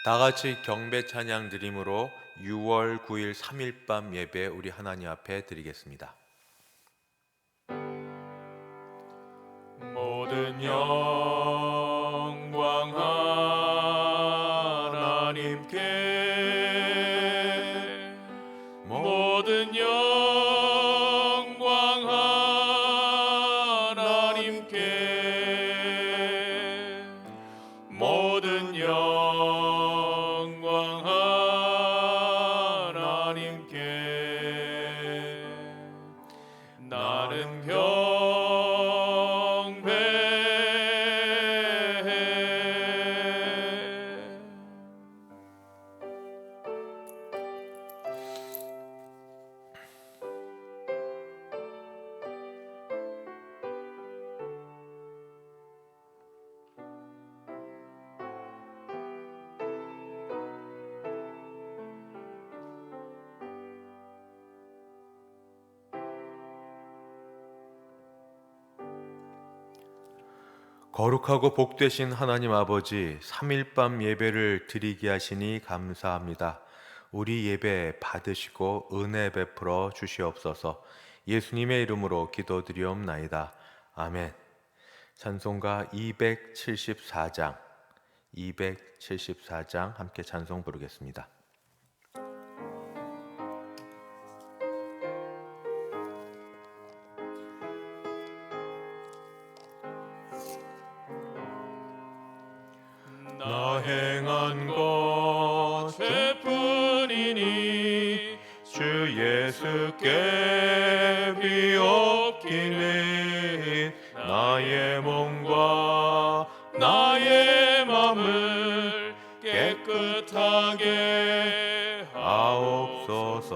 다 같이 경배 찬양 드림으로 6월 9일 3일 밤 예배 우리 하나님 앞에 드리겠습니다. 모든 영광 하나님께, 모든 영광 하나님께, 모든 영광 하나님께. 나는 거룩하고 복되신 하나님 아버지, 3일 밤 예배를 드리게 하시니 감사합니다. 우리 예배 받으시고 은혜 베풀어 주시옵소서. 예수님의 이름으로 기도드리옵나이다. 아멘. 찬송가 274장 함께 찬송 부르겠습니다. 나 행한 것 죄뿐이니 주 예수께 비옵기는 나의 몸과 나의 맘을 깨끗하게 하옵소서.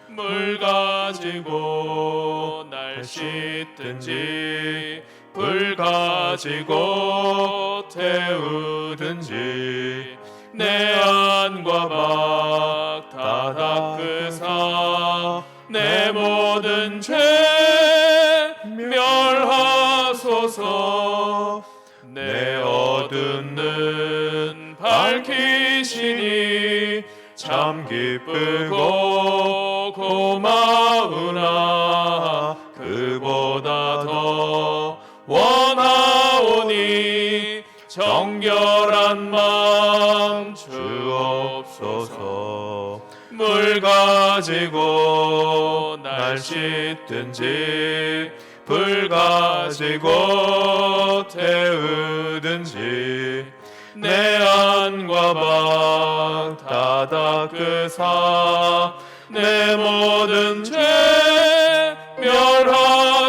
물 가지고 날 씻든지 불 가지고 태우든지 내 안과 밖 다 닦으사 내 모든 죄 멸하소서. 내 어두운 눈 밝히시니 참 기쁘고 고마우나 그보다 더 원하오니 정결한 마음 주옵소서. 물 가지고 날 씻든지 불 가지고 태우든지 내 안과 밖 다 닦으사 내 모든 죄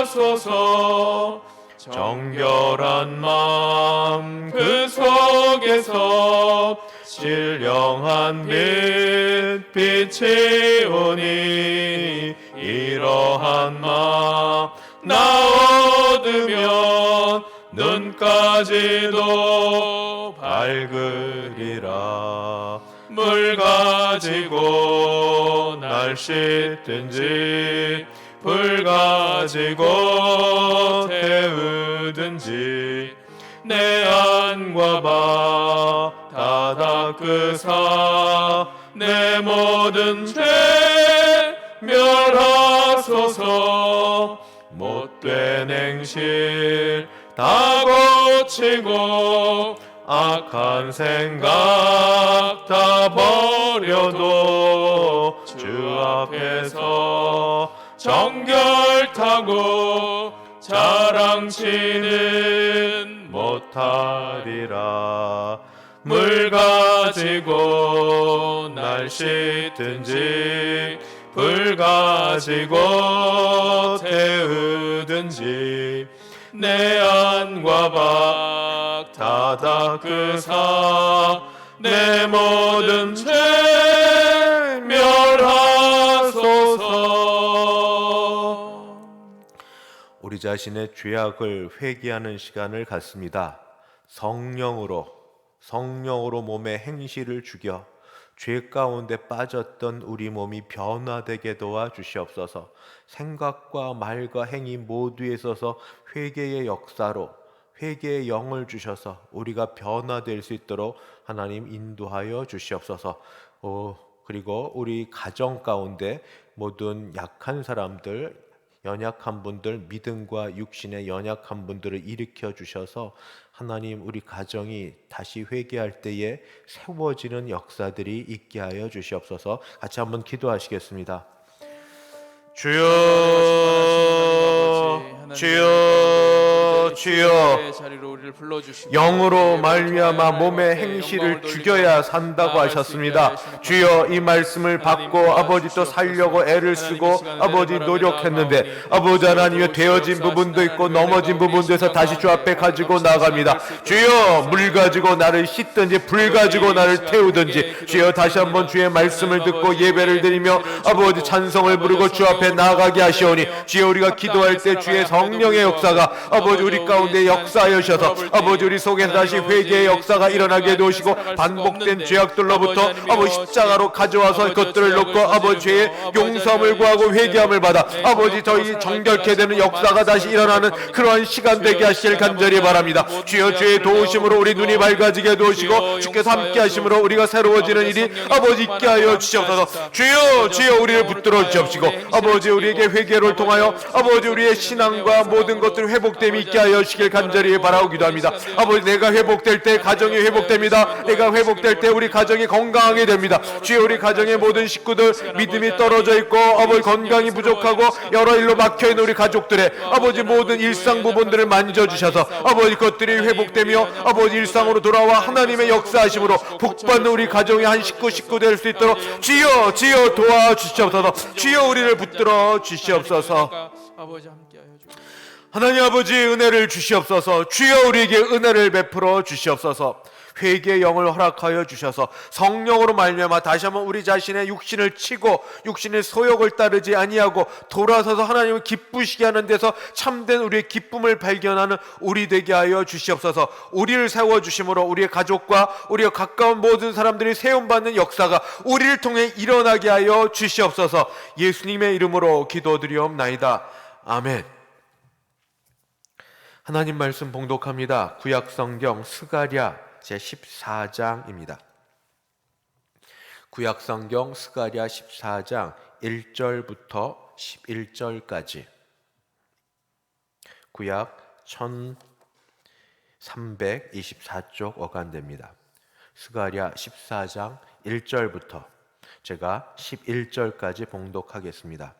멸하소서. 정결한 마음 그 속에서 신령한 빛 빛이 오니 이러한 마음 나 얻으면 눈까지도 밝으리라. 물 가지고 날 씻든지 불 가지고 태우든지 내 안과 밖 다 닦으사 내 모든 죄 멸하소서. 못된 행실 다 고치고 악한 생각 다 버려도 주 앞에서 정결타고 자랑치는 못하리라. 물 가지고 날 씻든지 불 가지고 태우든지 내 안과 밖 다 닦으사 내 모든 죄 멸하소서. 우리 자신의 죄악을 회개하는 시간을 갖습니다. 성령으로 몸의 행실을 죽여 죄 가운데 빠졌던 우리 몸이 변화되게 도와주시옵소서. 생각과 말과 행위 모두에 있어서 회개의 역사로 회개의 영을 주셔서 우리가 변화될 수 있도록 하나님 인도하여 주시옵소서. 그리고 우리 가정 가운데 모든 약한 사람들, 연약한 분들, 믿음과 육신의 연약한 분들을 일으켜 주셔서 하나님 우리 가정이 다시 회개할 때에 세워지는 역사들이 있게 하여 주시옵소서. 같이 한번 기도하시겠습니다. 주여, 주여, 주여, 영으로 말미암아 몸의 행실을 죽여야 산다고 하셨습니다. 주여, 이 말씀을 받고 아버지 또 살려고 애를 쓰고 아버지 노력했는데 아버지 하나님의 되어진 부분도 있고 넘어진 부분에서 다시 주 앞에 가지고 나갑니다. 주여, 물 가지고 나를 씻든지 불 가지고 나를 태우든지 주여, 다시 한번 주의 말씀을 듣고 예배를 드리며 아버지 찬송을 부르고 주 앞에 나아가게 하시오니 주여, 우리가 기도할 때 주의 성령의 역사가 아버지 우리 가운데 역사하여 주셔서 아버지 우리 속에 다시 회개의 역사가 일어나게 도우시고 반복된 죄악들로부터 아버지 십자가로 가져와서 그것들을 놓고 아버지 죄의 용서함을 구하고 회개함을 받아 아버지 저희 정결케 되는 역사가 다시 일어나는 그러한 시간 되게 하시길 간절히 바랍니다. 주여, 주의 도우심으로 우리 눈이 밝아지게 도우시고 주께서 함께 하심으로 우리가 새로워지는 일이 아버지 있게 하여 주시옵소서. 주여, 주여, 우리를 붙들어 주옵시고 아버지 우리에게 회개를 통하여 아버지 우리의 신앙과 모든 것들이 회복됨이 있게 하여 주시길 간절히 바라고 기도합니다. 아버지, 내가 회복될 때 가정이 회복됩니다. 내가 회복될 때 우리 가정이 건강하게 됩니다. 주여, 우리 가정의 모든 식구들 믿음이 떨어져 있고 아버지 건강이 부족하고 여러 일로 막혀있는 우리 가족들의 아버지 모든 일상 부분들을 만져주셔서 아버지 것들이 회복되며 아버지 일상으로 돌아와 하나님의 역사하심으로 복받는 우리 가정의 한 식구 될 수 있도록 주여, 주여 도와주시옵소서. 주여, 우리를 붙들어 주시옵소서. 아버지 함께하여 주옵소서. 하나님 아버지, 은혜를 주시옵소서. 주여, 우리에게 은혜를 베풀어 주시옵소서. 회개의 영을 허락하여 주셔서 성령으로 말미암아 다시 한번 우리 자신의 육신을 치고 육신의 소욕을 따르지 아니하고 돌아서서 하나님을 기쁘시게 하는 데서 참된 우리의 기쁨을 발견하는 우리 되게 하여 주시옵소서. 우리를 세워주심으로 우리의 가족과 우리가 가까운 모든 사람들이 세움받는 역사가 우리를 통해 일어나게 하여 주시옵소서. 예수님의 이름으로 기도드리옵나이다. 아멘. 하나님 말씀 봉독합니다. 구약성경 스가랴 제14장입니다. 구약성경 스가랴 14장 1절부터 11절까지 구약 1324쪽 어간됩니다. 스가랴 14장 1절부터 제가 11절까지 봉독하겠습니다.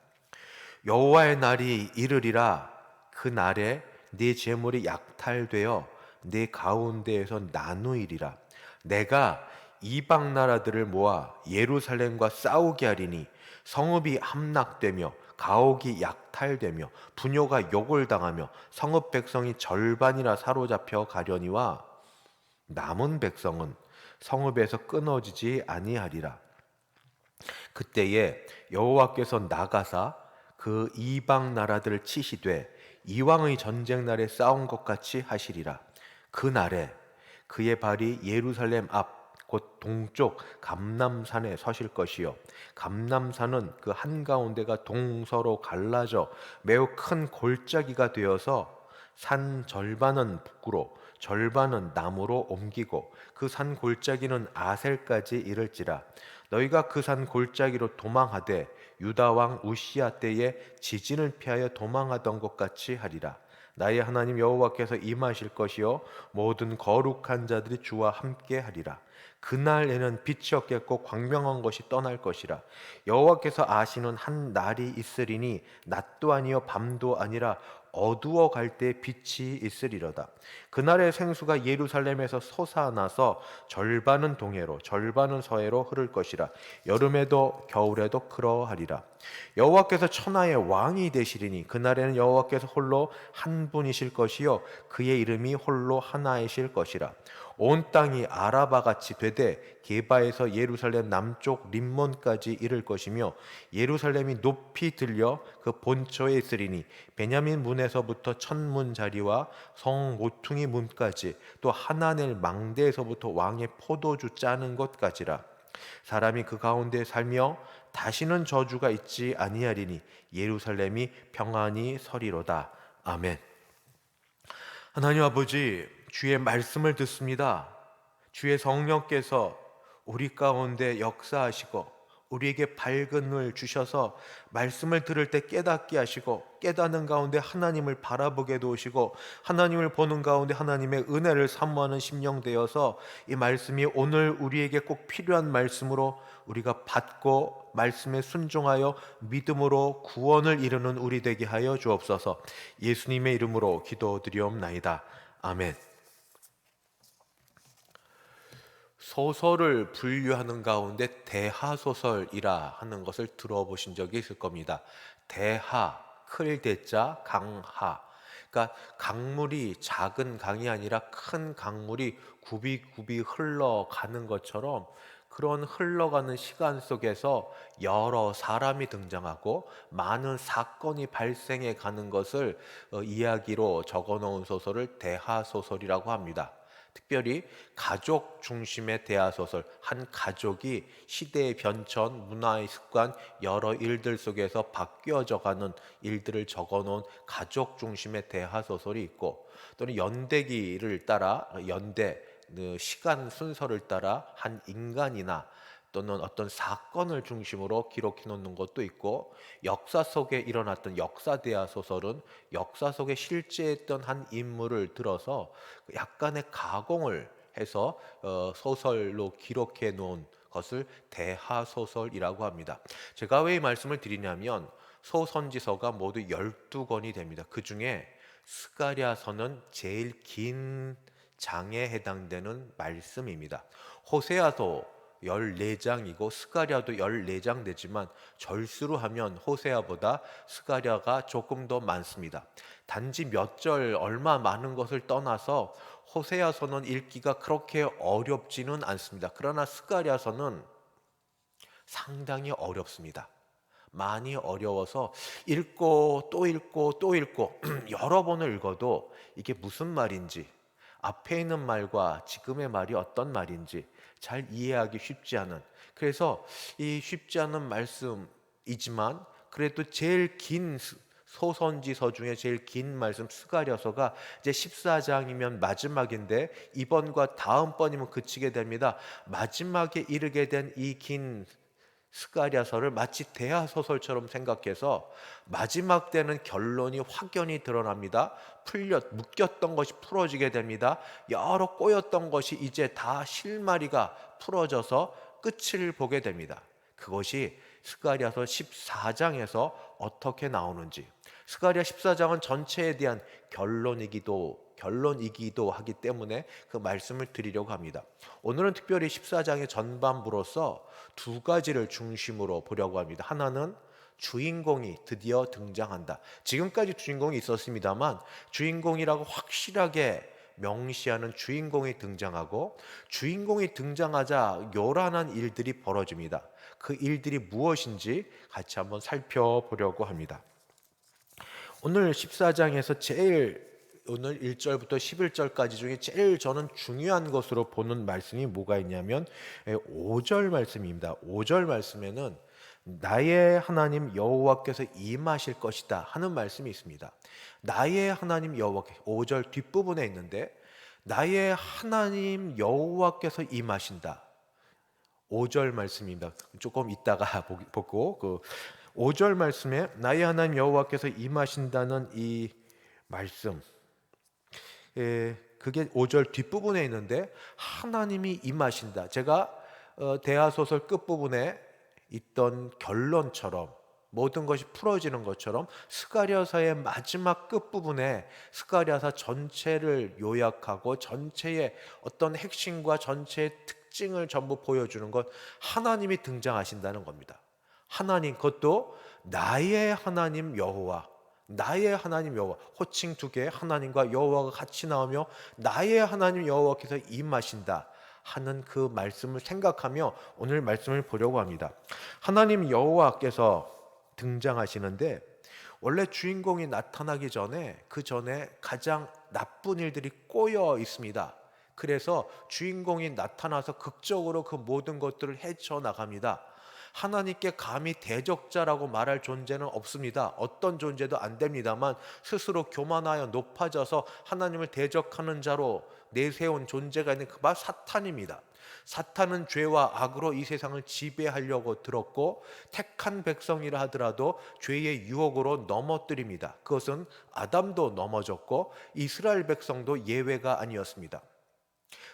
여호와의 날이 이르리라. 그 날에 네 재물이 약탈되어 네 가운데에서 나누이리라. 내가 이방 나라들을 모아 예루살렘과 싸우게 하리니 성읍이 함락되며 가옥이 약탈되며 부녀가 욕을 당하며 성읍 백성이 절반이나 사로잡혀 가려니와 남은 백성은 성읍에서 끊어지지 아니하리라. 그때에 여호와께서 나가사 그 이방 나라들을 치시되 이왕의 전쟁 날에 싸운 것 같이 하시리라. 그 날에 그의 발이 예루살렘 앞 곧 동쪽 감람산에 서실 것이요 감람산은 그 한가운데가 동서로 갈라져 매우 큰 골짜기가 되어서 산 절반은 북으로 절반은 남으로 옮기고 그 산 골짜기는 아셀까지 이를지라. 너희가 그 산 골짜기로 도망하되 유다 왕 우시야 때에 지진을 피하여 도망하던 것 같이 하리라. 나의 하나님 여호와께서 임하실 것이요 모든 거룩한 자들이 주와 함께 하리라. 그날에는 빛이 없겠고 광명한 것이 떠날 것이라. 여호와께서 아시는 한 날이 있으리니 낮도 아니요 밤도 아니라 어두워 갈 때 빛이 있으리로다. 그날의 생수가 예루살렘에서 솟아나서 절반은 동해로 절반은 서해로 흐를 것이라. 여름에도 겨울에도 그러하리라. 여호와께서 천하의 왕이 되시리니 그날에는 여호와께서 홀로 한 분이실 것이요 그의 이름이 홀로 하나이실 것이라. 온 땅이 아라바같이 되되 게바에서 예루살렘 남쪽 림몬까지 이를 것이며 예루살렘이 높이 들려 그 본처에 있으리니 베냐민 문에서부터 천문 자리와 성 모퉁이 문까지 또 하나넬 망대에서부터 왕의 포도주 짜는 곳까지라. 사람이 그 가운데 살며 다시는 저주가 있지 아니하리니 예루살렘이 평안히 서리로다. 아멘. 하나님 아버지, 주의 말씀을 듣습니다. 주의 성령께서 우리 가운데 역사하시고 우리에게 밝은 눈을 주셔서 말씀을 들을 때 깨닫게 하시고, 깨닫는 가운데 하나님을 바라보게 도우시고, 하나님을 보는 가운데 하나님의 은혜를 사모하는 심령 되어서 이 말씀이 오늘 우리에게 꼭 필요한 말씀으로 우리가 받고 말씀에 순종하여 믿음으로 구원을 이루는 우리 되게 하여 주옵소서. 예수님의 이름으로 기도드리옵나이다. 아멘. 소설을 분류하는 가운데 대하소설이라 하는 것을 들어보신 적이 있을 겁니다. 대하, 클 대자, 강하. 그러니까 강물이 작은 강이 아니라 큰 강물이 굽이굽이 흘러가는 것처럼, 그런 흘러가는 시간 속에서 여러 사람이 등장하고 많은 사건이 발생해 가는 것을 이야기로 적어 놓은 소설을 대하소설이라고 합니다. 특별히 가족 중심의 대하소설, 한 가족이 시대의 변천, 문화의 습관, 여러 일들 속에서 바뀌어져 가는 일들을 적어놓은 가족 중심의 대하소설이 있고, 또는 연대기를 따라, 시간 순서를 따라 한 인간이나 또는 어떤 사건을 중심으로 기록해 놓는 것도 있고, 역사 속에 일어났던 역사 대하 소설은 역사 속에 실제했던 한 인물을 들어서 약간의 가공을 해서 소설로 기록해 놓은 것을 대하 소설이라고 합니다. 제가 왜 이 말씀을 드리냐면, 소선지서가 모두 12권이 됩니다. 그 중에 스가랴서는 제일 긴 장에 해당되는 말씀입니다. 호세아도 14장이고 스가랴도 14장 되지만 절수로 하면 호세아보다 스가랴가 조금 더 많습니다. 단지 몇 절 얼마 많은 것을 떠나서 호세아서는 읽기가 그렇게 어렵지는 않습니다. 그러나 스가랴서는 상당히 어렵습니다. 많이 어려워서 읽고 또 읽고 또 읽고 여러 번을 읽어도 이게 무슨 말인지, 앞에 있는 말과 지금의 말이 어떤 말인지 잘 이해하기 쉽지 않은, 그래서 이 쉽지 않은 말씀이지만 그래도 제일 긴 소선지서 중에 제일 긴 말씀 스가랴서가 이제 14장이면 마지막인데, 이번과 다음번이면 그치게 됩니다. 마지막에 이르게 된 이 긴 스가랴서를 마치 대하소설처럼 생각해서 마지막 때는 결론이 확연히 드러납니다. 묶였던 것이 풀어지게 됩니다. 여러 꼬였던 것이 이제 다 실마리가 풀어져서 끝을 보게 됩니다. 그것이 스가랴서 14장에서 어떻게 나오는지. 스가랴 14장은 전체에 대한 결론이기도 하기 때문에 그 말씀을 드리려고 합니다. 오늘은 특별히 14장의 전반부로서 두 가지를 중심으로 보려고 합니다. 하나는 주인공이 드디어 등장한다. 지금까지 주인공이 있었습니다만 주인공이라고 확실하게 명시하는 주인공이 등장하고, 주인공이 등장하자 요란한 일들이 벌어집니다. 그 일들이 무엇인지 같이 한번 살펴보려고 합니다. 오늘 14장에서 오늘 1절부터 11절까지 중에 제일 저는 중요한 것으로 보는 말씀이 뭐가 있냐면 5절 말씀입니다. 5절 말씀에는 나의 하나님 여호와께서 임하실 것이다 하는 말씀이 있습니다. 나의 하나님 여호와께서 5절 뒷부분에 있는데, 나의 하나님 여호와께서 임하신다. 5절 말씀입니다. 조금 이따가 보고 5절 말씀에 나의 하나님 여호와께서 임하신다는 이 말씀, 그게 5절 뒷부분에 있는데 하나님이 임하신다. 제가 대하소설 끝부분에 있던 결론처럼, 모든 것이 풀어지는 것처럼 스가랴서의 마지막 끝부분에 스가랴서 전체를 요약하고 전체의 어떤 핵심과 전체의 특징을 전부 보여주는 것, 하나님이 등장하신다는 겁니다. 하나님, 그것도 나의 하나님 여호와, 나의 하나님 여호와, 호칭 두 개, 하나님과 여호와가 같이 나오며 나의 하나님 여호와께서 임하신다 하는 그 말씀을 생각하며 오늘 말씀을 보려고 합니다. 하나님 여호와께서 등장하시는데, 원래 주인공이 나타나기 전에 그 전에 가장 나쁜 일들이 꼬여 있습니다. 그래서 주인공이 나타나서 극적으로 그 모든 것들을 헤쳐나갑니다. 하나님께 감히 대적자라고 말할 존재는 없습니다. 어떤 존재도 안 됩니다만 스스로 교만하여 높아져서 하나님을 대적하는 자로 내세운 존재가 있는 그 바로 사탄입니다. 사탄은 죄와 악으로 이 세상을 지배하려고 들었고 택한 백성이라 하더라도 죄의 유혹으로 넘어뜨립니다. 그것은 아담도 넘어졌고 이스라엘 백성도 예외가 아니었습니다.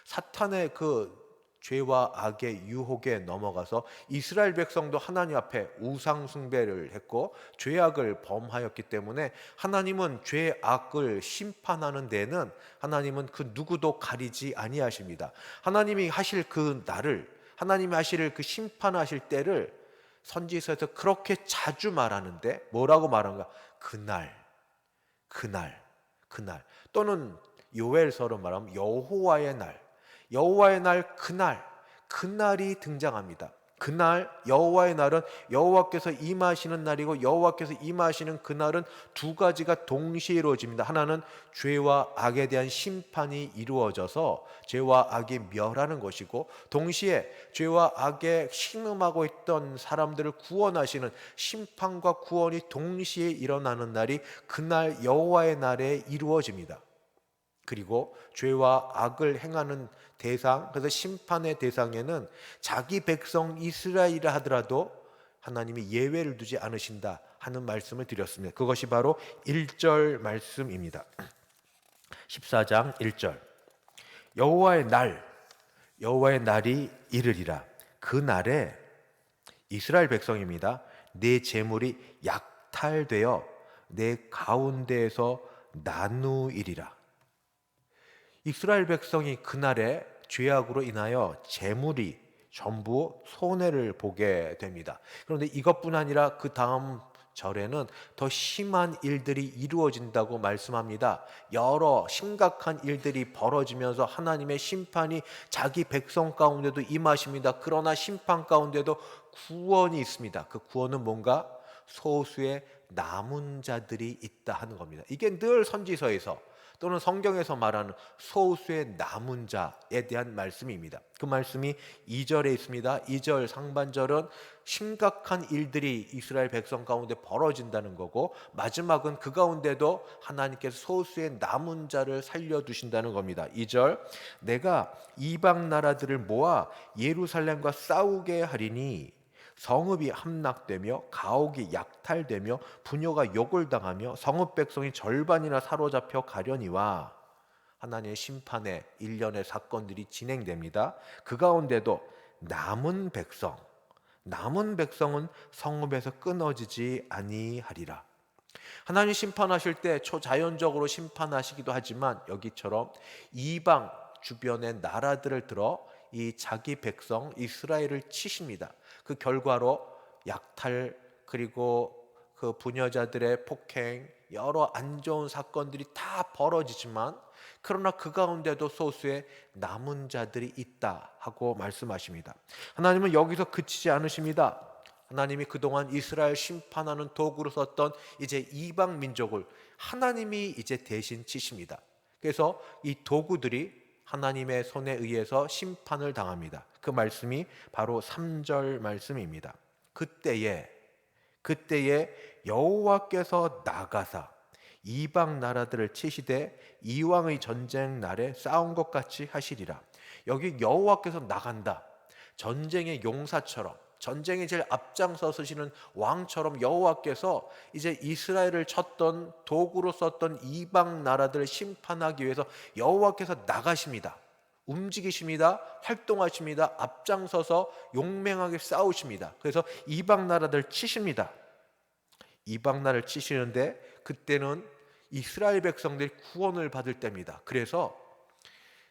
사탄의 그 죄와 악의 유혹에 넘어가서 이스라엘 백성도 하나님 앞에 우상 숭배를 했고 죄악을 범하였기 때문에 하나님은 죄악을 심판하는 데는 하나님은 그 누구도 가리지 아니하십니다. 하나님이 하실 그 날을, 하나님이 하실 그 심판하실 때를 선지서에서 그렇게 자주 말하는데 뭐라고 말하는가? 그날 또는 요엘서로 말하면 여호와의 날, 여호와의 날, 그날이 등장합니다. 그날 여호와의 날은 여호와께서 임하시는 날이고 여호와께서 임하시는 그날은 두 가지가 동시에 이루어집니다. 하나는 죄와 악에 대한 심판이 이루어져서 죄와 악이 멸하는 것이고 동시에 죄와 악에 신음하고 있던 사람들을 구원하시는 심판과 구원이 동시에 일어나는 날이 그날 여호와의 날에 이루어집니다. 그리고 죄와 악을 행하는 대상, 그래서 심판의 대상에는 자기 백성 이스라엘이라 하더라도 하나님이 예외를 두지 않으신다 하는 말씀을 드렸습니다. 그것이 바로 1절 말씀입니다. 14장 1절 여호와의 날이 이르리라. 그 날에 이스라엘 백성입니다. 내 재물이 약탈되어 내 가운데에서 나누이리라. 이스라엘 백성이 그날에 죄악으로 인하여 재물이 전부 손해를 보게 됩니다. 그런데 이것뿐 아니라 그 다음 절에는 더 심한 일들이 이루어진다고 말씀합니다. 여러 심각한 일들이 벌어지면서 하나님의 심판이 자기 백성 가운데도 임하십니다. 그러나 심판 가운데도 구원이 있습니다. 그 구원은 뭔가? 소수의 남은 자들이 있다 하는 겁니다. 이게 늘 선지서에서 또는 성경에서 말하는 소수의 남은 자에 대한 말씀입니다. 그 말씀이 2절에 있습니다. 2절 상반절은 심각한 일들이 이스라엘 백성 가운데 벌어진다는 거고 마지막은 그 가운데도 하나님께서 소수의 남은 자를 살려두신다는 겁니다. 2절 내가 이방 나라들을 모아 예루살렘과 싸우게 하리니 성읍이 함락되며 가옥이 약탈되며 부녀가 욕을 당하며 성읍 백성이 절반이나 사로잡혀 가려니와 하나님의 심판의 일련의 사건들이 진행됩니다. 그 가운데도 남은 백성은 성읍에서 끊어지지 아니하리라. 하나님 심판하실 때 초자연적으로 심판하시기도 하지만 여기처럼 이방 주변의 나라들을 들어 이 자기 백성 이스라엘을 치십니다. 그 결과로 약탈 그리고 그 부녀자들의 폭행 여러 안 좋은 사건들이 다 벌어지지만 그러나 그 가운데도 소수의 남은 자들이 있다 하고 말씀하십니다. 하나님은 여기서 그치지 않으십니다. 하나님이 그동안 이스라엘 심판하는 도구로 썼던 이제 이방 민족을 하나님이 이제 대신 치십니다. 그래서 이 도구들이 하나님의 손에 의해서 심판을 당합니다. 그 말씀이 바로 3절 말씀입니다. 그때에 여호와께서 나가사 이방 나라들을 치시되 이왕의 전쟁 날에 싸운 것 같이 하시리라. 여기 여호와께서 나간다. 전쟁의 용사처럼 전쟁에 제일 앞장서 서시는 왕처럼 여호와께서 이제 이스라엘을 쳤던 도구로 썼던 이방 나라들을 심판하기 위해서 여호와께서 나가십니다. 움직이십니다. 활동하십니다. 앞장서서 용맹하게 싸우십니다. 그래서 이방 나라들 치십니다. 이방 나라를 치시는데 그때는 이스라엘 백성들이 구원을 받을 때입니다. 그래서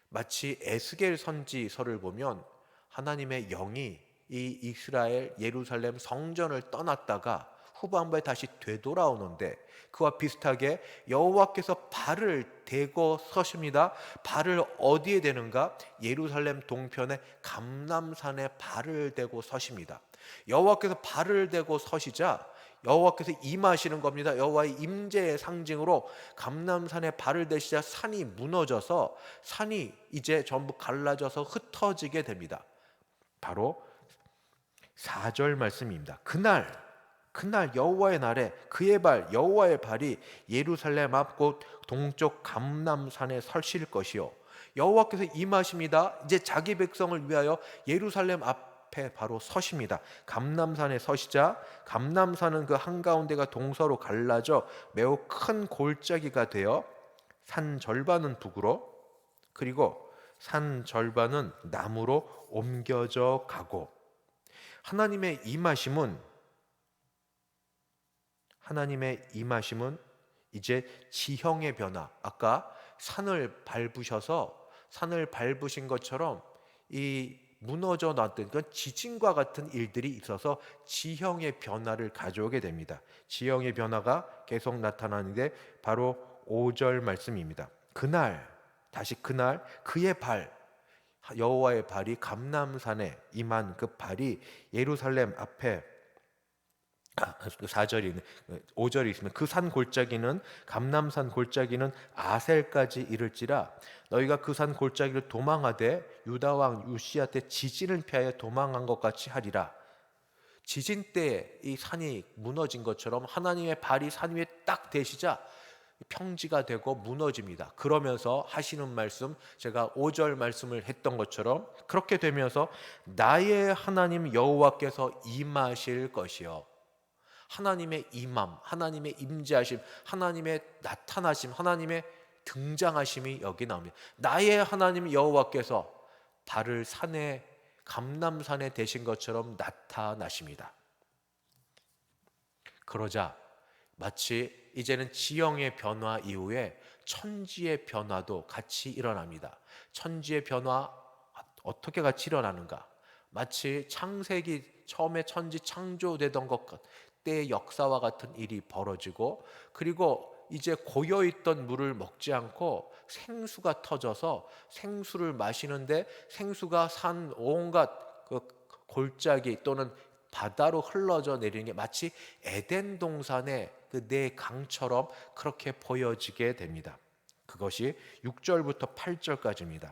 마치 에스겔 선지서를 보면 하나님의 영이 이 이스라엘 예루살렘 성전을 떠났다가 후반부에 다시 되돌아오는데 그와 비슷하게 여호와께서 발을 대고 서십니다. 발을 어디에 대는가? 예루살렘 동편의 감람산에 발을 대고 서십니다. 여호와께서 발을 대고 서시자 여호와께서 임하시는 겁니다. 여호와의 임재의 상징으로 감람산에 발을 대시자 산이 무너져서 산이 이제 전부 갈라져서 흩어지게 됩니다. 바로 4절 말씀입니다. 그날 여호와의 날에 그의 발 여호와의 발이 예루살렘 앞 곧 동쪽 감람산에 설실 것이요. 여호와께서 임하십니다. 이제 자기 백성을 위하여 예루살렘 앞에 바로 서십니다. 감람산에 서시자 감람산은 그 한가운데가 동서로 갈라져 매우 큰 골짜기가 되어 산 절반은 북으로 그리고 산 절반은 남으로 옮겨져 가고 하나님의 임하심은 이제 지형의 변화. 아까 산을 밟으신 것처럼 이 무너져 놨던 그 지진과 같은 일들이 있어서 지형의 변화를 가져오게 됩니다. 지형의 변화가 계속 나타나는데 바로 5절 말씀입니다. 다시 그날 그의 발 여호와의 발이 감람산에 임한 그 발이 예루살렘 앞에 4절이 5절이 있으면 그 산 골짜기는 감람산 골짜기는 아셀까지 이를지라 너희가 그 산 골짜기를 도망하되 유다 왕 요시야 때 지진을 피하여 도망한 것 같이 하리라. 지진 때 이 산이 무너진 것처럼 하나님의 발이 산 위에 딱 대시자 평지가 되고 무너집니다. 그러면서 하시는 말씀, 제가 5절 말씀을 했던 것처럼 그렇게 되면서 나의 하나님 여호와께서 임하실 것이요. 하나님의 임함, 하나님의 임재하심, 하나님의 나타나심, 하나님의 등장하심이 여기 나옵니다. 나의 하나님 여호와께서 발을 산에 감람산에 대신 것처럼 나타나십니다. 그러자 마치 이제는 지형의 변화 이후에 천지의 변화도 같이 일어납니다. 천지의 변화 어떻게 같이 일어나는가? 마치 창세기 처음에 천지 창조되던 것 때의 역사와 같은 일이 벌어지고 그리고 이제 고여있던 물을 먹지 않고 생수가 터져서 생수를 마시는데 생수가 산 온갖 그 골짜기 또는 바다로 흘러져 내리는 게 마치 에덴 동산의 그 내 강처럼 그렇게 보여지게 됩니다. 그것이 6절부터 8절까지입니다.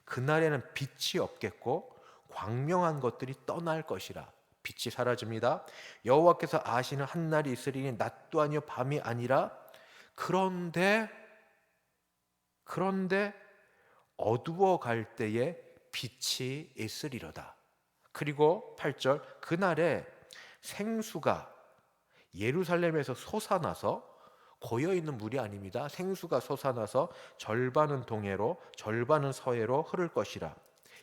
그날에는 빛이 없겠고 광명한 것들이 떠날 것이라. 빛이 사라집니다. 여호와께서 아시는 한 날이 있으리니 낮도 아니요 밤이 아니라 그런데 어두워 갈 때에 빛이 있으리로다. 그리고 8절 그날에 생수가 예루살렘에서 솟아나서 고여있는 물이 아닙니다. 생수가 솟아나서 절반은 동해로 절반은 서해로 흐를 것이라.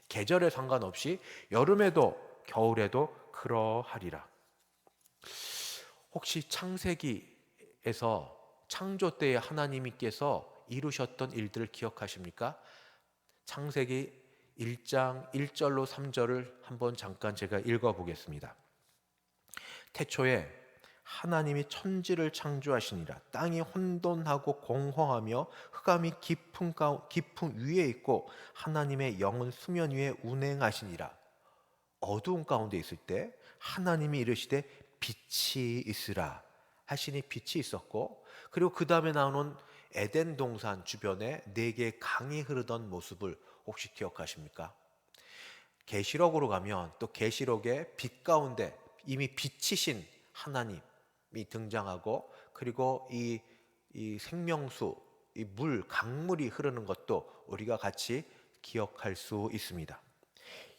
계절에 상관없이 여름에도 겨울에도 그러하리라. 혹시 창세기에서 창조 때에 하나님께서 이루셨던 일들을 기억하십니까? 창세기 1장 1절로 3절을 한번 잠깐 제가 읽어보겠습니다. 태초에 하나님이 천지를 창조하시니라. 땅이 혼돈하고 공허하며 흑암이 깊음 위에 있고 하나님의 영은 수면 위에 운행하시니라. 어두운 가운데 있을 때 하나님이 이르시되 빛이 있으라 하시니 빛이 있었고 그리고 그 다음에 나오는 에덴 동산 주변에 4개의 강이 흐르던 모습을 혹시 기억하십니까? 계시록으로 가면 또 계시록의 빛 가운데 이미 빛이신 하나님이 등장하고 그리고 이 생명수, 이 강물이 흐르는 것도 우리가 같이 기억할 수 있습니다.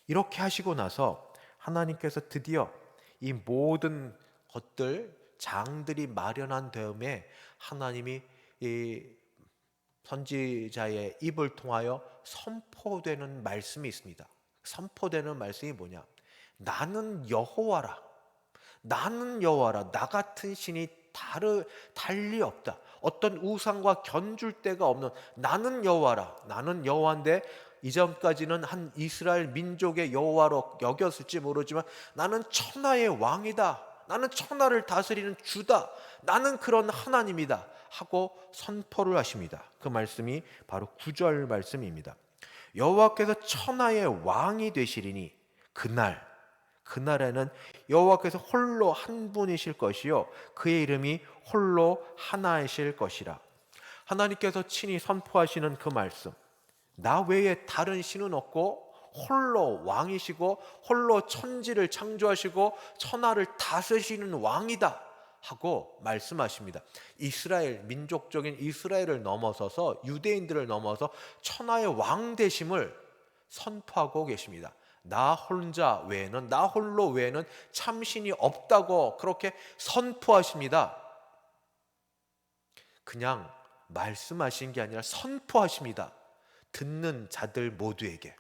이렇게 하시고 나서 하나님께서 드디어 이 모든 것들 장들이 마련한 다음에 하나님이 이 선지자의 입을 통하여 선포되는 말씀이 있습니다. 선포되는 말씀이 뭐냐? 나는 여호와라. 나 같은 신이 달리 없다. 어떤 우상과 견줄 데가 없는 나는 여호와라. 나는 여호와인데 이전까지는 한 이스라엘 민족의 여호와로 여겼을지 모르지만 나는 천하의 왕이다. 나는 천하를 다스리는 주다. 나는 그런 하나님이다 하고 선포를 하십니다. 그 말씀이 바로 9절 말씀입니다. 여호와께서 천하의 왕이 되시리니 그날에는 여호와께서 홀로 한 분이실 것이요 그의 이름이 홀로 하나이실 것이라. 하나님께서 친히 선포하시는 그 말씀, 나 외에 다른 신은 없고 홀로 왕이시고 홀로 천지를 창조하시고 천하를 다스리시는 왕이다 하고 말씀하십니다. 이스라엘, 민족적인 이스라엘을 넘어서서 유대인들을 넘어서 천하의 왕 되심을 선포하고 계십니다. 나 혼자 외에는, 나 홀로 외에는 참신이 없다고 그렇게 선포하십니다. 그냥 말씀하신 게 아니라 선포하십니다. 듣는 자들 모두에게.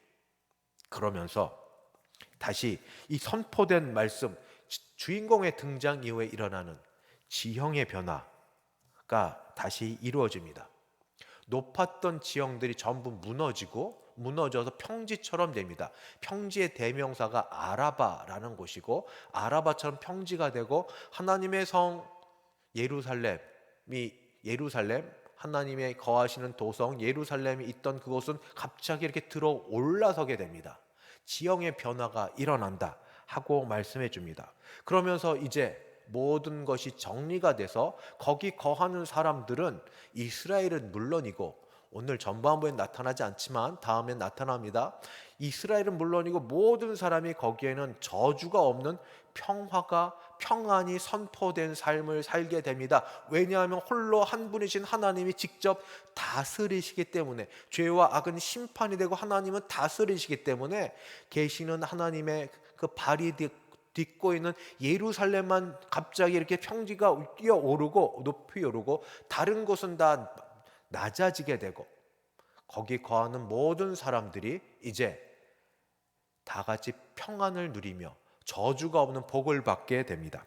그러면서 다시 이 선포된 말씀, 주인공의 등장 이후에 일어나는 지형의 변화가 다시 이루어집니다. 높았던 지형들이 전부 무너져서 평지처럼 됩니다. 평지의 대명사가 아라바라는 곳이고, 아라바처럼 평지가 되고, 하나님의 성 예루살렘, 하나님의 거하시는 도성 예루살렘이 있던 그곳은 갑자기 이렇게 들어 올라서게 됩니다. 지형의 변화가 일어난다 하고 말씀해 줍니다. 그러면서 이제 모든 것이 정리가 돼서 거기 거하는 사람들은, 이스라엘은 물론이고, 오늘 전반부에 나타나지 않지만 다음에 나타납니다. 이스라엘은 물론이고 모든 사람이 거기에는 저주가 없는 평안이 선포된 삶을 살게 됩니다. 왜냐하면 홀로 한 분이신 하나님이 직접 다스리시기 때문에, 죄와 악은 심판이 되고 하나님은 다스리시기 때문에, 계시는 하나님의 그 발이 딛고 있는 예루살렘만 갑자기 이렇게 평지가 뛰어오르고 높이 오르고, 다른 곳은 다 낮아지게 되고, 거기 거하는 모든 사람들이 이제 다 같이 평안을 누리며 저주가 없는 복을 받게 됩니다.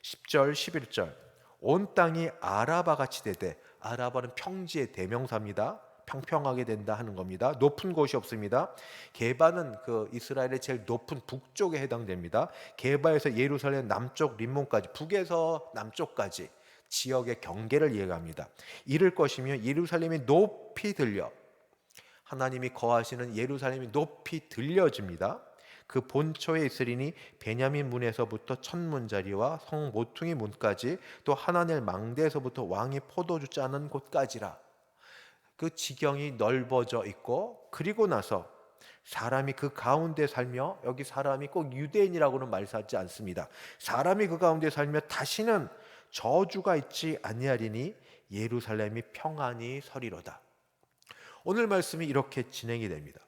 10절 11절 온 땅이 아라바 같이 되되, 아라바는 평지의 대명사입니다. 평평하게 된다 하는 겁니다. 높은 곳이 없습니다. 게바는 그 이스라엘의 제일 높은 북쪽에 해당됩니다. 게바에서 예루살렘 남쪽 림몬까지, 북에서 남쪽까지 지역의 경계를 이해합니다. 이를 것이며 예루살렘이 높이 들려, 하나님이 거하시는 예루살렘이 높이 들려집니다. 그 본초에 있으리니 베냐민 문에서부터 천문자리와 성 모퉁이 문까지, 또 하나넬 망대에서부터 왕이 포도주 짜는 곳까지라. 그 지경이 넓어져 있고, 그리고 나서 사람이 그 가운데 살며, 여기 사람이 꼭 유대인이라고는 말하지 않습니다. 사람이 그 가운데 살며 다시는 저주가 있지 아니하리니 예루살렘이 평안히 서리로다. 오늘 말씀이 이렇게 진행이 됩니다.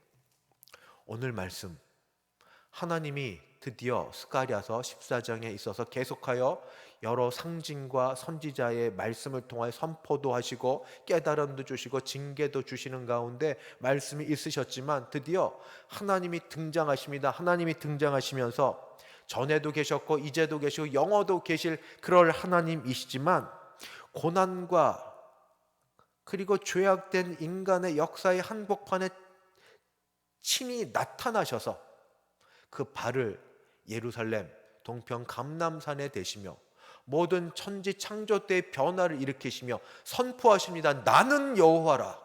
오늘 말씀, 하나님이 드디어 스가랴서 14장에 있어서 계속하여 여러 상징과 선지자의 말씀을 통하여 선포도 하시고 깨달음도 주시고 징계도 주시는 가운데 말씀이 있으셨지만, 드디어 하나님이 등장하십니다. 하나님이 등장하시면서 전에도 계셨고 이제도 계시고 영어도 계실 그럴 하나님이시지만, 고난과 그리고 죄악된 인간의 역사의 한복판에 친히 나타나셔서 그 발을 예루살렘 동편 감람산에 대시며 모든 천지 창조 때의 변화를 일으키시며 선포하십니다. 나는 여호와라.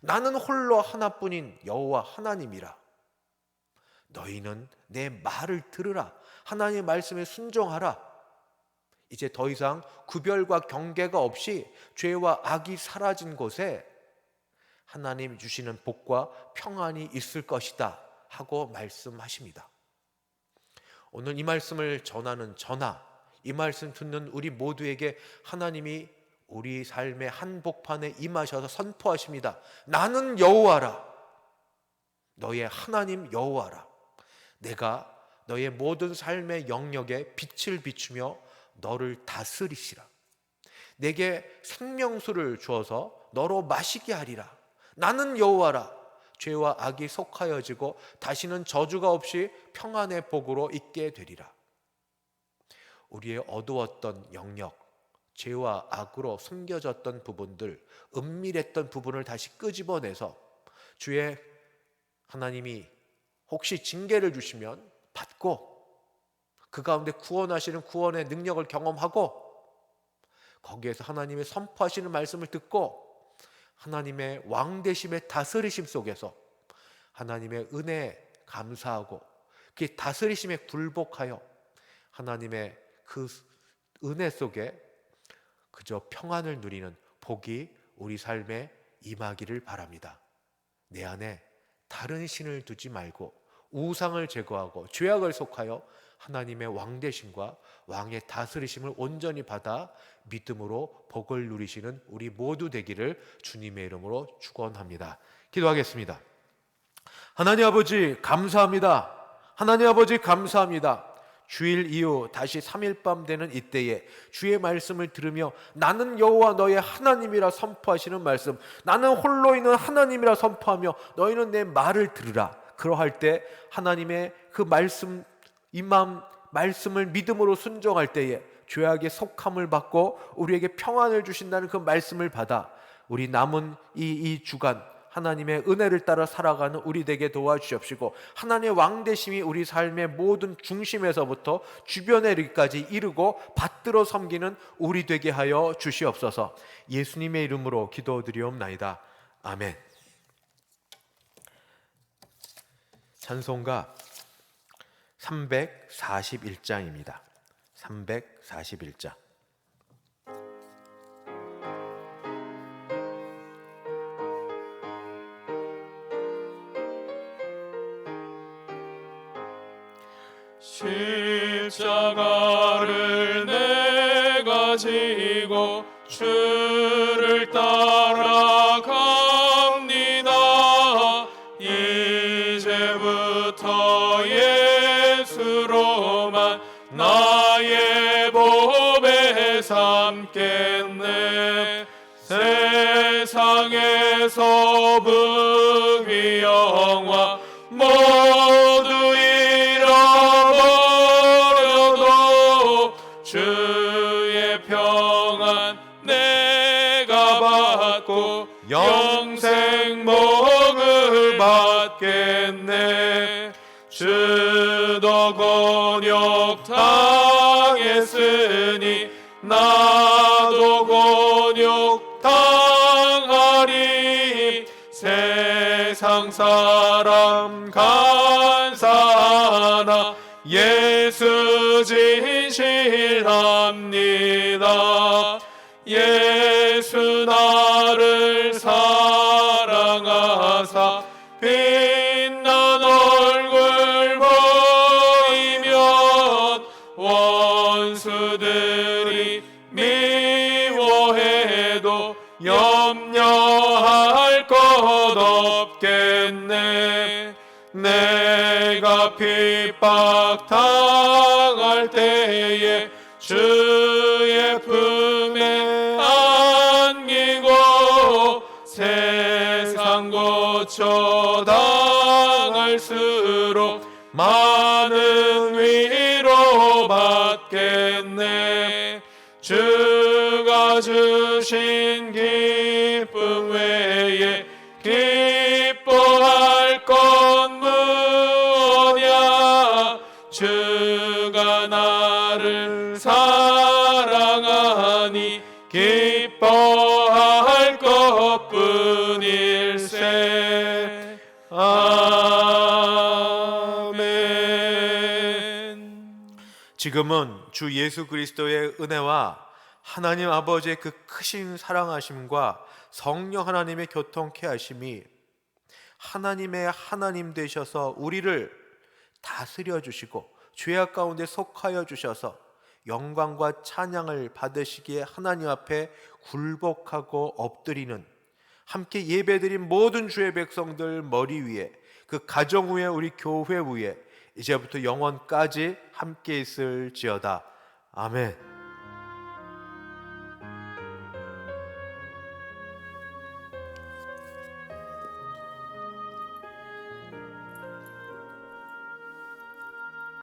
나는 홀로 하나뿐인 여호와 하나님이라. 너희는 내 말을 들으라. 하나님의 말씀에 순종하라. 이제 더 이상 구별과 경계가 없이 죄와 악이 사라진 곳에 하나님 주시는 복과 평안이 있을 것이다 하고 말씀하십니다. 오늘 이 말씀을 전하는 저나, 이 말씀 듣는 우리 모두에게 하나님이 우리 삶의 한복판에 임하셔서 선포하십니다. 나는 여호와라. 너의 하나님 여호와라. 내가 너의 모든 삶의 영역에 빛을 비추며 너를 다스리시라. 내게 생명수를 주어서 너로 마시게 하리라. 나는 여호와라. 죄와 악이 속하여지고 다시는 저주가 없이 평안의 복으로 있게 되리라. 우리의 어두웠던 영역, 죄와 악으로 숨겨졌던 부분들, 은밀했던 부분을 다시 끄집어내서 주의 하나님이 혹시 징계를 주시면 받고, 그 가운데 구원하시는 구원의 능력을 경험하고, 거기에서 하나님의 선포하시는 말씀을 듣고 하나님의 왕되심의 다스리심 속에서 하나님의 은혜에 감사하고 그 다스리심에 굴복하여 하나님의 그 은혜 속에 그저 평안을 누리는 복이 우리 삶에 임하기를 바랍니다. 내 안에 다른 신을 두지 말고 우상을 제거하고 죄악을 속하여 하나님의 왕 되심과 왕의 다스리심을 온전히 받아 믿음으로 복을 누리시는 우리 모두 되기를 주님의 이름으로 축원합니다. 기도하겠습니다. 하나님 아버지 감사합니다. 하나님 아버지 감사합니다. 주일 이후 다시 3일 밤 되는 이때에 주의 말씀을 들으며 나는 여호와 너의 하나님이라 선포하시는 말씀, 나는 홀로 있는 하나님이라 선포하며 너희는 내 말을 들으라. 그러할 때 하나님의 그 말씀, 말씀을 믿음으로 순종할 때에 죄악의 속함을 받고 우리에게 평안을 주신다는 그 말씀을 받아 우리 남은 이 주간 하나님의 은혜를 따라 살아가는 우리 되게 도와주시옵시고, 하나님의 왕되심이 우리 삶의 모든 중심에서부터 주변에 이르기까지 이르고 받들어 섬기는 우리 되게 하여 주시옵소서. 예수님의 이름으로 기도드리옵나이다. 아멘. 찬송가 341장입니다. 341장. 십자가를 내가 지고 주를 따라갑니다. 이제부터 예수로만 나의 보배 삼겠네. 세상에서 부귀 영화 모두 잃어버려도 주의 평안 내가 받고 영생 복을 받겠네. 주도 곤욕 당했으니 나도 곤욕 당하리. 세상 사람 간사하나 예수 진실합니다. 예수 나를 사랑하사 빛난 얼굴 보이면 원수들이 미워해도 염려할 것 없겠네. 내가 핍박 당할 때에 주의 품에 안기고 세상 고쳐 당할수록 많은 위로 받겠네. 주가 주신 기쁨 외에 기뻐할 것 무엇냐. 주가 나를 사랑하니 기뻐할 것뿐일세. 아멘. 지금은 주 예수 그리스도의 은혜와 하나님 아버지의 그 크신 사랑하심과 성령 하나님의 교통케 하심이 하나님의 하나님 되셔서 우리를 다스려 주시고 죄악 가운데 속하여 주셔서 영광과 찬양을 받으시기에 하나님 앞에 굴복하고 엎드리는, 함께 예배드린 모든 주의 백성들 머리 위에, 그 가정 위에, 우리 교회 위에 이제부터 영원까지 함께 있을지어다. 아멘.